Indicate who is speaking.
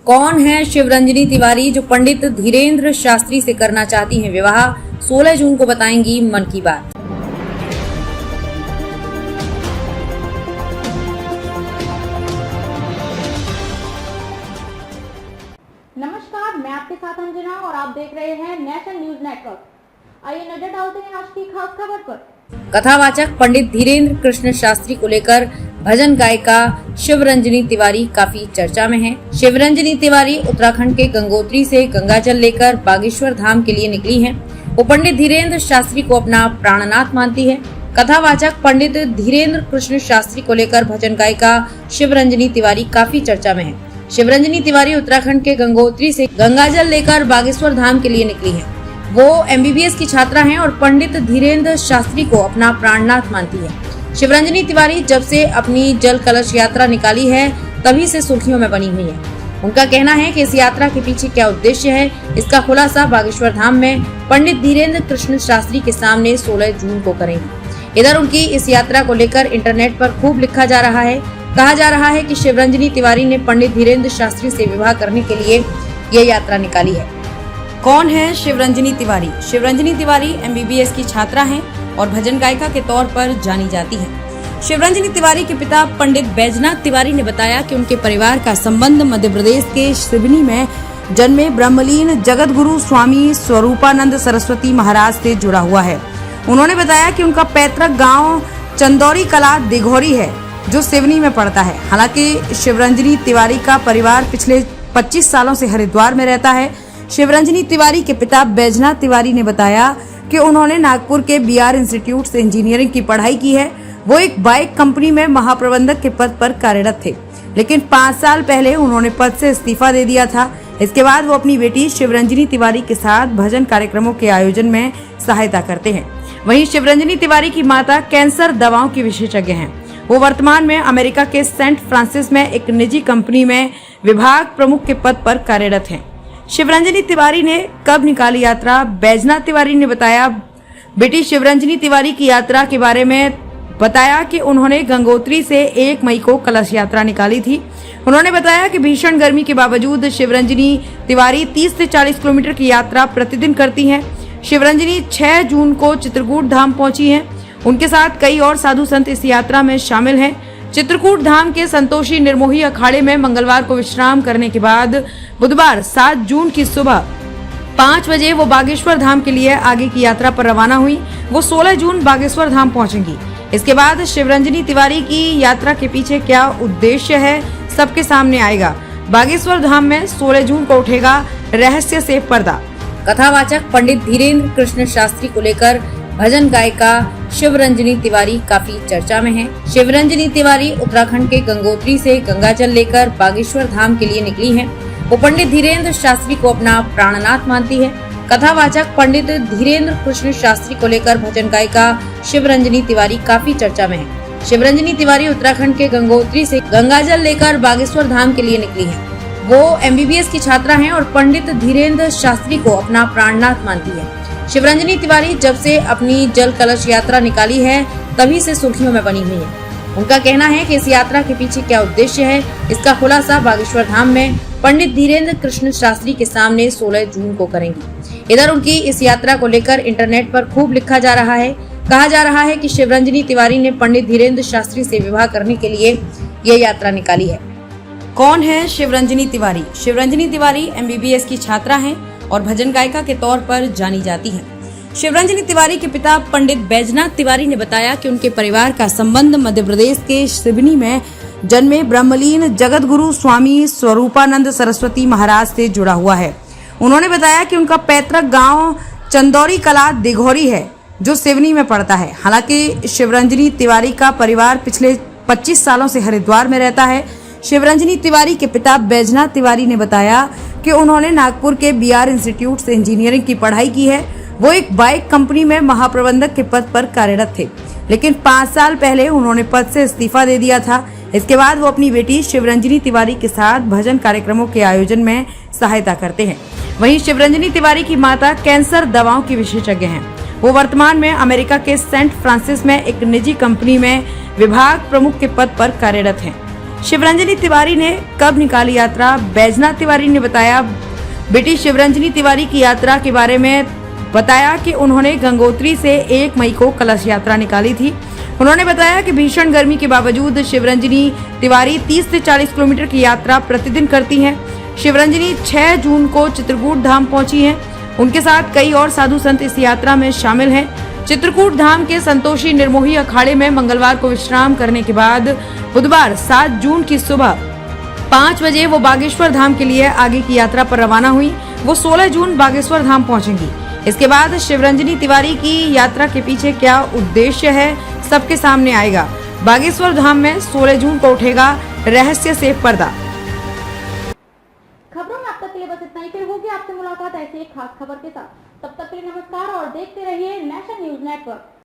Speaker 1: कौन है शिवरंजनी तिवारी जो पंडित धीरेन्द्र शास्त्री से करना चाहती हैं विवाह? 16 जून को बताएंगी मन की बात।
Speaker 2: नमस्कार, मैं आपके साथ अंजना और आप देख रहे हैं नेशनल न्यूज नेटवर्क। आइए नजर डालते हैं आज की खास खबर पर।
Speaker 1: कथावाचक पंडित धीरेन्द्र कृष्ण शास्त्री को लेकर भजन गायिका शिवरंजनी तिवारी काफी चर्चा में है। शिवरंजनी तिवारी उत्तराखंड के गंगोत्री से गंगाजल लेकर बागेश्वर धाम के लिए निकली हैं। वो पंडित धीरेन्द्र शास्त्री को अपना प्राणनाथ मानती है। कथावाचक पंडित धीरेन्द्र कृष्ण शास्त्री को लेकर भजन गायिका शिवरंजनी तिवारी काफी चर्चा में है। शिवरंजनी तिवारी उत्तराखंड के गंगोत्री से गंगाजल लेकर बागेश्वर धाम के लिए निकली है। वो MBBS की छात्रा हैं और पंडित धीरेन्द्र शास्त्री को अपना प्राणनाथ मानती है। शिवरंजनी तिवारी जब से अपनी जल कलश यात्रा निकाली है तभी से सुर्खियों में बनी हुई है। उनका कहना है कि इस यात्रा के पीछे क्या उद्देश्य है, इसका खुलासा बागेश्वर धाम में पंडित धीरेन्द्र कृष्ण शास्त्री के सामने 16 जून को करेंगी। इधर उनकी इस यात्रा को लेकर इंटरनेट पर खूब लिखा जा रहा है। कहा जा रहा है कि शिवरंजनी तिवारी ने पंडित धीरेन्द्र शास्त्री से विवाह करने के लिए ये यात्रा निकाली है। कौन है शिवरंजनी तिवारी? शिवरंजनी तिवारी MBBS की छात्रा हैं और भजन गायिका के तौर पर जानी जाती हैं। शिवरंजनी तिवारी के पिता पंडित बैजनाथ तिवारी ने बताया कि उनके परिवार का संबंध मध्य प्रदेश के सिवनी में जन्मे ब्रह्मलीन जगत गुरु स्वामी स्वरूपानंद सरस्वती महाराज से जुड़ा हुआ है। उन्होंने बताया कि उनका पैतृक गाँव चंदौरी कला दिघौरी है जो सिवनी में पड़ता है। हालांकि शिवरंजनी तिवारी का परिवार पिछले 25 सालों से हरिद्वार में रहता है। शिवरंजनी तिवारी के पिता बैजनाथ तिवारी ने बताया कि उन्होंने नागपुर के BR इंस्टीट्यूट से इंजीनियरिंग की पढ़ाई की है। वो एक बाइक कंपनी में महाप्रबंधक के पद पर कार्यरत थे, लेकिन 5 साल पहले उन्होंने पद से इस्तीफा दे दिया था। इसके बाद वो अपनी बेटी शिवरंजनी तिवारी के साथ भजन कार्यक्रमों के आयोजन में सहायता करते हैं। वहीं शिवरंजनी तिवारी की माता कैंसर दवाओं की विशेषज्ञ हैं। वो वर्तमान में अमेरिका के सेंट फ्रांसिस में एक निजी कंपनी में विभाग प्रमुख के पद पर कार्यरत हैं। शिवरंजनी तिवारी ने कब निकाली यात्रा? बैजनाथ तिवारी ने बताया बेटी शिवरंजनी तिवारी की यात्रा के बारे में बताया कि उन्होंने गंगोत्री से 1 मई को कलश यात्रा निकाली थी। उन्होंने बताया कि भीषण गर्मी के बावजूद शिवरंजनी तिवारी 30 से 40 किलोमीटर की यात्रा प्रतिदिन करती हैं। शिवरंजनी 6 जून को चित्रकूट धाम पहुंची हैं। उनके साथ कई और साधु संत इस यात्रा में शामिल हैं। चित्रकूट धाम के संतोषी निर्मोही अखाड़े में मंगलवार को विश्राम करने के बाद बुधवार 7 जून की सुबह 5 बजे वो बागेश्वर धाम के लिए आगे की यात्रा पर रवाना हुई। वो 16 जून बागेश्वर धाम पहुंचेंगी। इसके बाद शिवरंजनी तिवारी की यात्रा के पीछे क्या उद्देश्य है सबके सामने आएगा। बागेश्वर धाम में 16 जून को उठेगा रहस्य से पर्दा। कथावाचक पंडित धीरेन्द्र कृष्ण शास्त्री को लेकर भजन गायिका शिवरंजनी तिवारी काफी चर्चा में है। शिवरंजनी तिवारी उत्तराखंड के गंगोत्री से गंगाजल लेकर बागेश्वर धाम के लिए निकली हैं। वो पंडित धीरेन्द्र शास्त्री को अपना प्राणनाथ मानती है। कथावाचक पंडित धीरेन्द्र कृष्ण शास्त्री को लेकर भजन गायिका शिवरंजनी तिवारी काफी चर्चा में है। शिवरंजनी तिवारी उत्तराखंड के गंगोत्री से गंगाजल लेकर बागेश्वर धाम के लिए निकली है। वो MBBS की छात्रा हैं और पंडित धीरेन्द्र शास्त्री को अपना प्राणनाथ मानती है। शिवरंजनी तिवारी जब से अपनी जल कलश यात्रा निकाली है तभी से सुर्खियों में बनी हुई है। उनका कहना है कि इस यात्रा के पीछे क्या उद्देश्य है, इसका खुलासा बागेश्वर धाम में पंडित धीरेन्द्र कृष्ण शास्त्री के सामने 16 जून को करेंगी। इधर उनकी इस यात्रा को लेकर इंटरनेट पर खूब लिखा जा रहा है। कहा जा रहा है कि शिवरंजनी तिवारी ने पंडित धीरेन्द्र शास्त्री से विवाह करने के लिए ये यात्रा निकाली है। कौन है शिवरंजनी तिवारी? शिवरंजनी तिवारी MBBS की छात्रा हैं और भजन गायिका के तौर पर जानी जाती हैं। शिवरंजनी तिवारी के पिता पंडित बैजनाथ तिवारी ने बताया कि उनके परिवार का संबंध मध्य प्रदेश के सिवनी में जन्मे ब्रह्मलीन जगत गुरु स्वामी स्वरूपानंद सरस्वती महाराज से जुड़ा हुआ है। उन्होंने बताया कि उनका पैतृक गाँव चंदौरी कला दिघौरी है जो सिवनी में पड़ता है। हालांकि शिवरंजनी तिवारी का परिवार पिछले 25 सालों से हरिद्वार में रहता है। शिवरंजनी तिवारी के पिता बैजनाथ तिवारी ने बताया कि उन्होंने नागपुर के BR इंस्टीट्यूट से इंजीनियरिंग की पढ़ाई की है। वो एक बाइक कंपनी में महाप्रबंधक के पद पर कार्यरत थे, लेकिन 5 साल पहले उन्होंने पद से इस्तीफा दे दिया था। इसके बाद वो अपनी बेटी शिवरंजनी तिवारी के साथ भजन कार्यक्रमों के आयोजन में सहायता करते हैं। वहीं शिवरंजनी तिवारी की माता कैंसर दवाओं की विशेषज्ञ हैं। वो वर्तमान में अमेरिका के सेंट फ्रांसिस में एक निजी कंपनी में विभाग प्रमुख के पद पर कार्यरत हैं। शिवरंजनी तिवारी ने कब निकाली यात्रा? बैजनाथ तिवारी ने बताया, बेटी शिवरंजनी तिवारी की यात्रा के बारे में बताया कि उन्होंने गंगोत्री से 1 मई को कलश यात्रा निकाली थी। उन्होंने बताया कि भीषण गर्मी के बावजूद शिवरंजनी तिवारी 30 से 40 किलोमीटर की यात्रा प्रतिदिन करती हैं। शिवरंजनी 6 जून को चित्रकूट धाम पहुंची हैं। उनके साथ कई और साधु संत इस यात्रा में शामिल हैं। चित्रकूट धाम के संतोषी निर्मोही अखाड़े में मंगलवार को विश्राम करने के बाद बुधवार 7 जून की सुबह 5 बजे वो बागेश्वर धाम के लिए आगे की यात्रा पर रवाना हुई। वो 16 जून बागेश्वर धाम पहुंचेंगी। इसके बाद शिवरंजनी तिवारी की यात्रा के पीछे क्या उद्देश्य है, सबके सामने आएगा। बागेश्वर धाम में 16 जून को उठेगा रहस्य से पर्दा।
Speaker 2: खबरों में अब तक के लिए बस इतना ही। फिर होगी आपसे मुलाकात ऐसी एक खास खबर के साथ। तब तक के लिए नमस्कार और देखते रहिए नेशन न्यूज नेटवर्क।